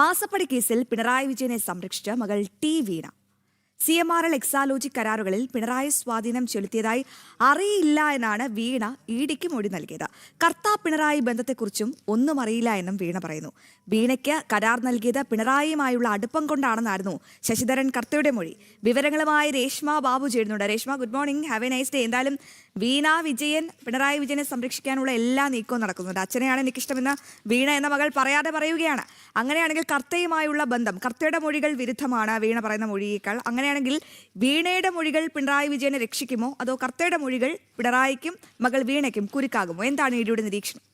മാസപ്പടി കേസിൽ പിണറായി വിജയനെ സംരക്ഷിച്ച മകൾ ടി വീണ. CMRL എക്സാലോജി കരാറുകളിൽ പിണറായി സ്വാധീനം ചെലുത്തിയതായി അറിയില്ല എന്നാണ് വീണ ഇഡിക്ക് മൊഴി നൽകിയത്. കർത്താ പിണറായി ബന്ധത്തെക്കുറിച്ചും ഒന്നും അറിയില്ല എന്നും വീണ പറയുന്നു. വീണയ്ക്ക് കരാർ നൽകിയത് പിണറായിയുമായുള്ള അടുപ്പം കൊണ്ടാണെന്നായിരുന്നു ശശിധരൻ കർത്തയുടെ മൊഴി. വിവരങ്ങളുമായി രേഷ്മ ബാബു ചേരുന്നുണ്ട്. Reshma, good morning, have A nice day. എന്തായാലും വീണ വിജയൻ പിണറായി വിജയനെ സംരക്ഷിക്കാനുള്ള എല്ലാ നീക്കവും നടക്കുന്നുണ്ട്. അച്ഛനെയാണ് എനിക്കിഷ്ടമെന്ന് വീണ എന്ന മകൾ പറയാതെ പറയുകയാണ്. അങ്ങനെയാണെങ്കിൽ കർത്തയുമായുള്ള ബന്ധം, കർത്തയുടെ മൊഴികൾ വിരുദ്ധമാണ് വീണ പറയുന്ന മൊഴിയേക്കാൾ. അങ്ങനെയാണെങ്കിൽ വീണയുടെ മൊഴികൾ പിണറായി വിജയനെ രക്ഷിക്കുമോ, അതോ കർത്തയുടെ മൊഴികൾ പിണറായിക്കും മകൾ വീണയ്ക്കും കുരുക്കാകുമോ? എന്താണ് ഇഡിയുടെ നിരീക്ഷണം?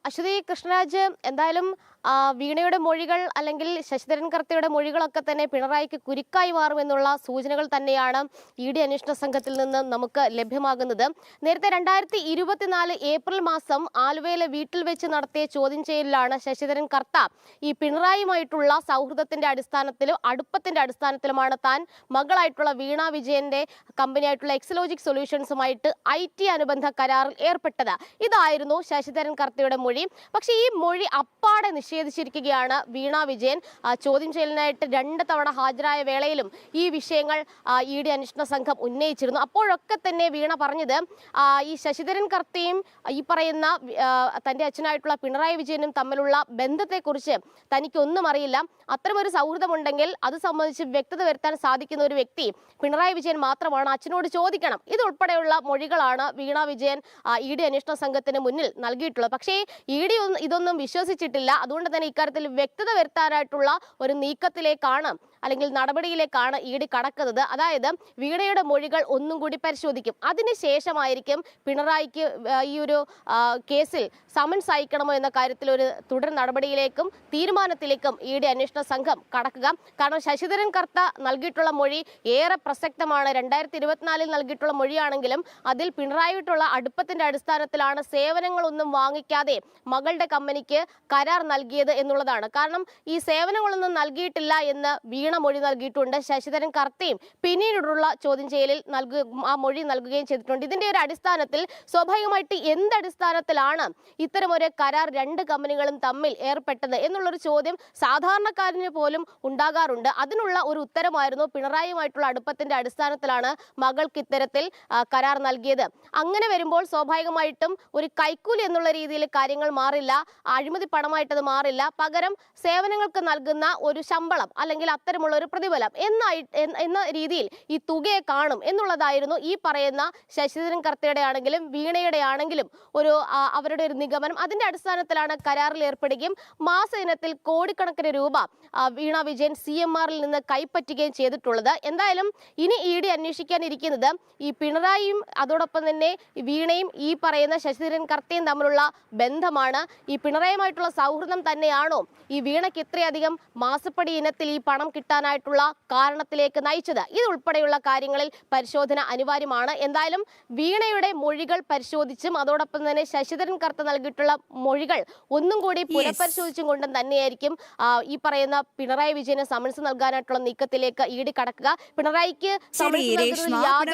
അശ്വതി കൃഷ്ണരാജ്, എന്തായാലും വീണയുടെ മൊഴികൾ അല്ലെങ്കിൽ ശശിധരൻ കർത്തയുടെ മൊഴികളൊക്കെ തന്നെ പിണറായിക്ക് കുരുക്കായി മാറുമെന്നുള്ള സൂചനകൾ തന്നെയാണ് ഇഡി അന്വേഷണ സംഘത്തിൽ നിന്ന് നമുക്ക് ലഭ്യമാകുന്നത്. നേരത്തെ 2024 ഏപ്രിൽ മാസം ആലുവയിലെ വീട്ടിൽ വെച്ച് നടത്തിയ ചോദ്യം ചെയ്യലിലാണ് ശശിധരൻ കർത്ത ഈ പിണറായിയുമായിട്ടുള്ള സൗഹൃദത്തിന്റെ അടിസ്ഥാനത്തിലും അടുപ്പത്തിന്റെ അടിസ്ഥാനത്തിലുമാണ് താൻ മകളായിട്ടുള്ള വീണ വിജയന്റെ കമ്പനിയായിട്ടുള്ള എക്സലോജിക് സൊല്യൂഷൻസുമായിട്ട് IT അനുബന്ധ കരാറിൽ ഏർപ്പെട്ടത്. ഇതായിരുന്നു ശശിധരൻ കർത്തയുടെ മൊഴി. പക്ഷേ ഈ മൊഴി അപ്പാടെ നിഷേധിച്ചിരിക്കുകയാണ് വീണ വിജയൻ. ചോദ്യം ചെയ്യലിനായിട്ട് 2 തവണ ഹാജരായ വേളയിലും ഈ വിഷയങ്ങൾ ഇഡി അന്വേഷണ സംഘം ഉന്നയിച്ചിരുന്നു. അപ്പോഴൊക്കെ തന്നെ വീണ പറഞ്ഞത് ഈ ശശിധരൻ കർത്തയും ഈ പറയുന്ന തന്റെ അച്ഛനായിട്ടുള്ള പിണറായി വിജയനും തമ്മിലുള്ള ബന്ധത്തെക്കുറിച്ച് തനിക്കൊന്നും അറിയില്ല. അത്തരമൊരു സൗഹൃദമുണ്ടെങ്കിൽ അത് സംബന്ധിച്ച് വ്യക്തത വരുത്താൻ സാധിക്കുന്ന ഒരു വ്യക്തി പിണറായി വിജയൻ മാത്രമാണ്, അച്ഛനോട് ചോദിക്കണം. ഇതുൾപ്പെടെയുള്ള മൊഴികളാണ് വീണ വിജയൻ ഇഡി അന്വേഷണ സംഘത്തിന് മുന്നിൽ നൽകിയിട്ടുള്ളത്. പക്ഷേ ഇഡി ഇതൊന്നും വിശ്വസിച്ചിട്ടില്ല. അതുകൊണ്ട് തന്നെ ഇക്കാര്യത്തിൽ വ്യക്തത വരുത്താനായിട്ടുള്ള ഒരു നീക്കത്തിലേക്കാണ് അല്ലെങ്കിൽ നടപടിയിലേക്കാണ് ഇഡി കടക്കുന്നത്. അതായത് വീണയുടെ മൊഴികൾ ഒന്നും കൂടി പരിശോധിക്കും. അതിനുശേഷമായിരിക്കും പിണറായിക്ക് ഈ ഒരു കേസിൽ സമൻസ് അയക്കണമോ എന്ന കാര്യത്തിൽ ഒരു തുടർ നടപടിയിലേക്കും തീരുമാനത്തിലേക്കും ഇഡി അന്വേഷണ സംഘം കടക്കുക. കാരണം ശശിധരൻ കർത്ത നൽകിയിട്ടുള്ള മൊഴി ഏറെ പ്രസക്തമാണ്. 2024 നൽകിയിട്ടുള്ള മൊഴിയാണെങ്കിലും അതിൽ പിണറായിട്ടുള്ള അടുപ്പത്തിന്റെ അടിസ്ഥാനത്തിലാണ് സേവനങ്ങളൊന്നും വാങ്ങിക്കാതെ മകളുടെ കമ്പനിക്ക് കരാർ നൽകിയത് എന്നുള്ളതാണ്. കാരണം ഈ സേവനങ്ങളൊന്നും നൽകിയിട്ടില്ല എന്ന് വീണ മൊഴി നൽകിയിട്ടുണ്ട്. ശശിധരൻ കർത്തയും പിന്നീടുള്ള ചോദ്യം ചെയ്യലിൽ ആ മൊഴി നൽകുകയും ചെയ്തിട്ടുണ്ട്. ഇതിന്റെ ഒരു അടിസ്ഥാനത്തിൽ സ്വാഭാവികമായിട്ട് എന്തടിസ്ഥാനത്തിലാണ് ഇത്തരമൊരു കരാർ 2 കമ്പനികളും തമ്മിൽ ഏർപ്പെട്ടത് എന്നുള്ളൊരു ചോദ്യം സാധാരണക്കാരന് പോലും ഉണ്ടാകാറുണ്ട്. അതിനുള്ള ഒരു ഉത്തരമായിരുന്നു പിണറായിയുമായിട്ടുള്ള അടുപ്പത്തിന്റെ അടിസ്ഥാനത്തിലാണ് മകൾക്ക് ഇത്തരത്തിൽ കരാർ നൽകിയത്. അങ്ങനെ വരുമ്പോൾ സ്വാഭാവികമായിട്ടും ഒരു കൈക്കൂലി എന്നുള്ള രീതിയിൽ കാര്യങ്ങൾ മാറില്ല, അഴിമതി പണമായിട്ടത് മാറില്ല. പകരം സേവനങ്ങൾക്ക് നൽകുന്ന ഒരു ശമ്പളം അല്ലെങ്കിൽ അത്തരമുള്ള ഒരു പ്രതിഫലം എന്ന രീതിയിൽ ഈ തുകയെ കാണും എന്നുള്ളതായിരുന്നു ഈ പറയുന്ന ശശിധരൻ കർത്തയുടെ ആണെങ്കിലും വീണയുടെ ആണെങ്കിലും അവരുടെ ഒരു നിഗമനം. അതിന്റെ അടിസ്ഥാനത്തിലാണ് കരാറിൽ ഏർപ്പെടുകയും മാസ ഇനത്തിൽ കോടിക്കണക്കിന് രൂപ വീണ വിജയൻ CMRൽ നിന്ന് കൈപ്പറ്റുകയും ചെയ്തിട്ടുള്ളത്. എന്തായാലും ഇനി ഇഡി അന്വേഷിക്കാനിരിക്കുന്നത് ഈ പിണറായിയും അതോടൊപ്പം തന്നെ വീണയും ഈ പറയുന്ന ശശിധരൻ കർത്തയും തമ്മിലുള്ള ബന്ധമാണ്. ഈ പിണറായിയുമായിട്ടുള്ള സൗഹൃദം തന്നെയാണോ ഈ വീണയ്ക്ക് ഇത്രയധികം മാസപ്പടി ഇനത്തിൽ ഈ പണം കിട്ടാനായിട്ടുള്ള കാരണത്തിലേക്ക് നയിച്ചത്? ഇതുൾപ്പെടെയുള്ള കാര്യങ്ങളിൽ പരിശോധന അനിവാര്യമാണ്. എന്തായാലും വീണയുടെ മൊഴികൾ പരിശോധിച്ചും അതോടൊപ്പം തന്നെ ശശിധരൻ കർത്ത നൽകിയിട്ടുള്ള മൊഴികൾ ഒന്നും കൂടി പുനഃപരിശോധിച്ചും കൊണ്ടും തന്നെയായിരിക്കും ഈ പറയുന്ന പിണറായി വിജയന് സമൻസ് നൽകാനായിട്ടുള്ള നീക്കത്തിലേക്ക് ഇഡി കടക്കുക. പിണറായിക്ക് സമൻസ് നൽകുന്നതിൽ യാതൊരു